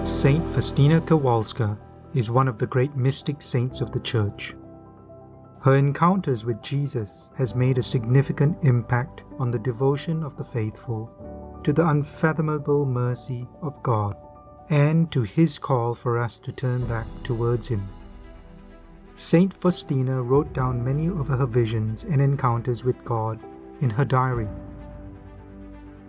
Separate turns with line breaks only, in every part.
Saint Faustina Kowalska is one of the great mystic saints of the Church. Her encounters with Jesus has made a significant impact on the devotion of the faithful to the unfathomable mercy of God and to His call for us to turn back towards Him. Saint Faustina wrote down many of her visions and encounters with God in her diary.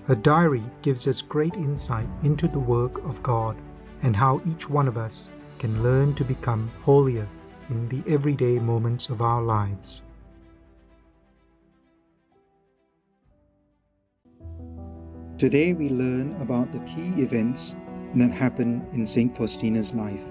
Her diary gives us great insight into the work of God and how each one of us can learn to become holier in the everyday moments of our lives. Today we learn about the key events that happen in Saint Faustina's life.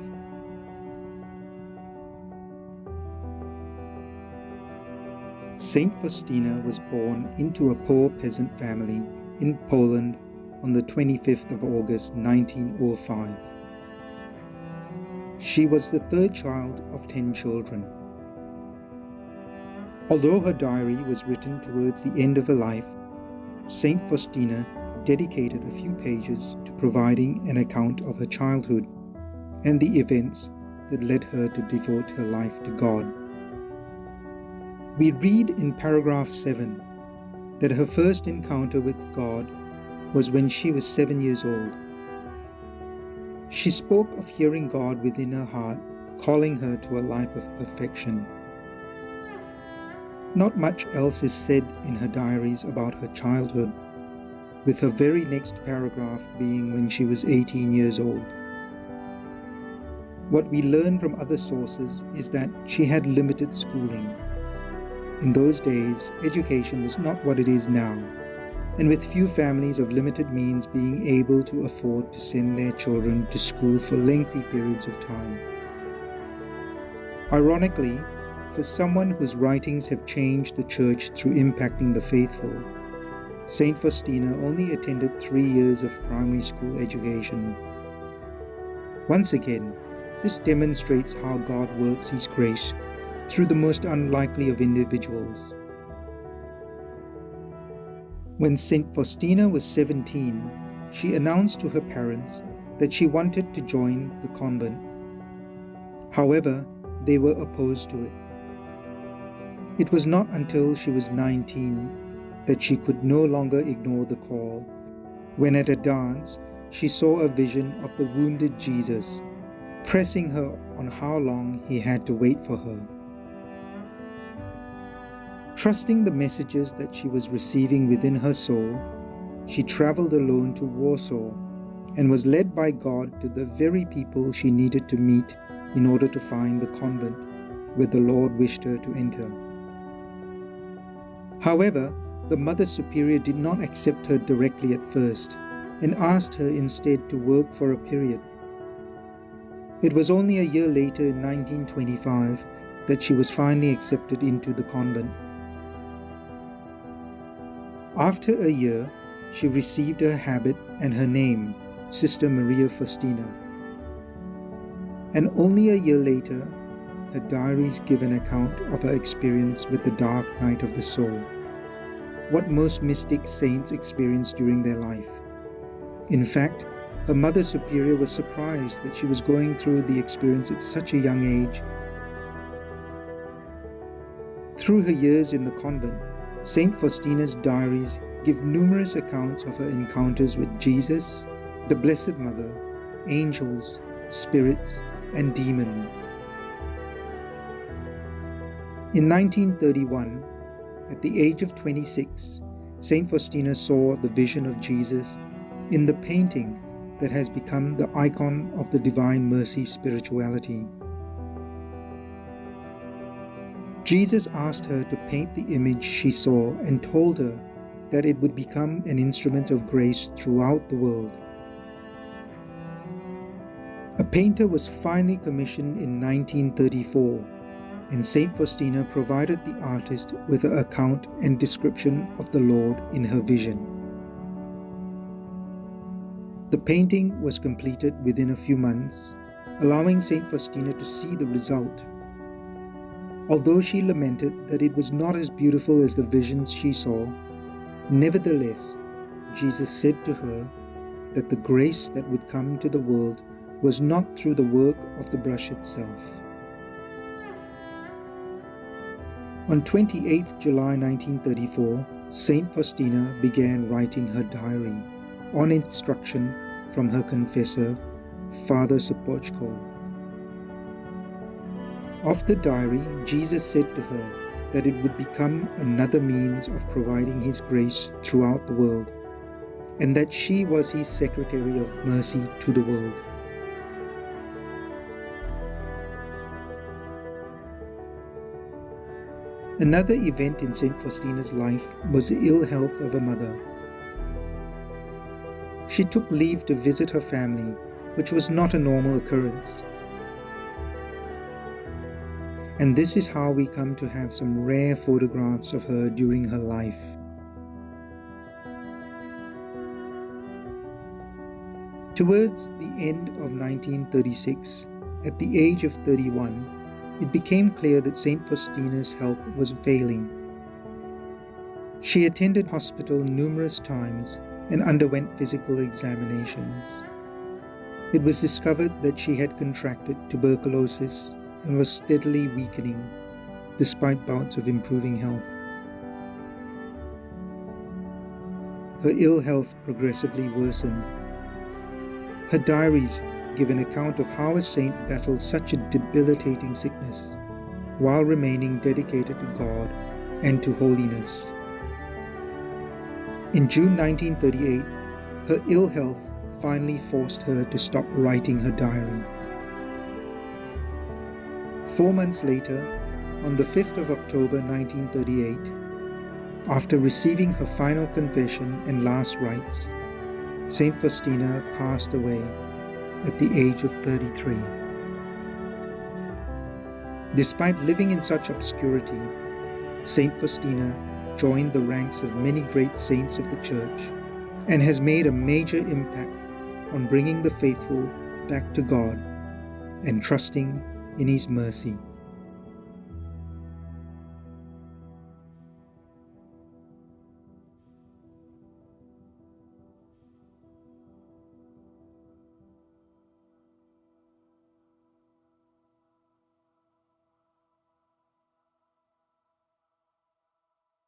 Saint Faustina was born into a poor peasant family in Poland on the 25th of August 1905. She was the third child of 10 children. Although her diary was written towards the end of her life, Saint Faustina dedicated a few pages to providing an account of her childhood and the events that led her to devote her life to God. We read in paragraph 7 that her first encounter with God was when she was 7 years old. She spoke of hearing God within her heart, calling her to a life of perfection. Not much else is said in her diaries about her childhood, with her very next paragraph being when she was 18 years old. What we learn from other sources is that she had limited schooling. In those days, education was not what it is now, and with few families of limited means being able to afford to send their children to school for lengthy periods of time. Ironically, for someone whose writings have changed the Church through impacting the faithful, Saint Faustina only attended 3 years of primary school education. Once again, this demonstrates how God works His grace through the most unlikely of individuals. When Saint Faustina was 17, she announced to her parents that she wanted to join the convent. However, they were opposed to it. It was not until she was 19 that she could no longer ignore the call, when at a dance she saw a vision of the wounded Jesus, pressing her on how long He had to wait for her. Trusting the messages that she was receiving within her soul, she traveled alone to Warsaw and was led by God to the very people she needed to meet in order to find the convent where the Lord wished her to enter. However, the Mother Superior did not accept her directly at first and asked her instead to work for a period. It was only a year later in 1925 that she was finally accepted into the convent. After a year, she received her habit and her name, Sister Maria Faustina. And only a year later, her diaries give an account of her experience with the dark night of the soul, what most mystic saints experience during their life. In fact, her Mother Superior was surprised that she was going through the experience at such a young age. Through her years in the convent, Saint Faustina's diaries give numerous accounts of her encounters with Jesus, the Blessed Mother, angels, spirits, and demons. In 1931, at the age of 26, Saint Faustina saw the vision of Jesus in the painting that has become the icon of the Divine Mercy spirituality. Jesus asked her to paint the image she saw and told her that it would become an instrument of grace throughout the world. A painter was finally commissioned in 1934, and Saint Faustina provided the artist with an account and description of the Lord in her vision. The painting was completed within a few months, allowing Saint Faustina to see the result. Although she lamented that it was not as beautiful as the visions she saw, nevertheless, Jesus said to her that the grace that would come to the world was not through the work of the brush itself. On 28 July 1934, Saint Faustina began writing her diary on instruction from her confessor, Father Sopocko. Of the diary, Jesus said to her that it would become another means of providing His grace throughout the world, and that she was His secretary of mercy to the world. Another event in Saint Faustina's life was the ill health of her mother. She took leave to visit her family, which was not a normal occurrence. And this is how we come to have some rare photographs of her during her life. Towards the end of 1936, at the age of 31, it became clear that Saint Faustina's health was failing. She attended hospital numerous times and underwent physical examinations. It was discovered that she had contracted tuberculosis and was steadily weakening, despite bouts of improving health. Her ill health progressively worsened. Her diaries give an account of how a saint battled such a debilitating sickness while remaining dedicated to God and to holiness. In June 1938, her ill health finally forced her to stop writing her diary. 4 months later, on the 5th of October 1938, after receiving her final confession and last rites, Saint Faustina passed away at the age of 33. Despite living in such obscurity, Saint Faustina joined the ranks of many great saints of the Church and has made a major impact on bringing the faithful back to God and trusting in His mercy.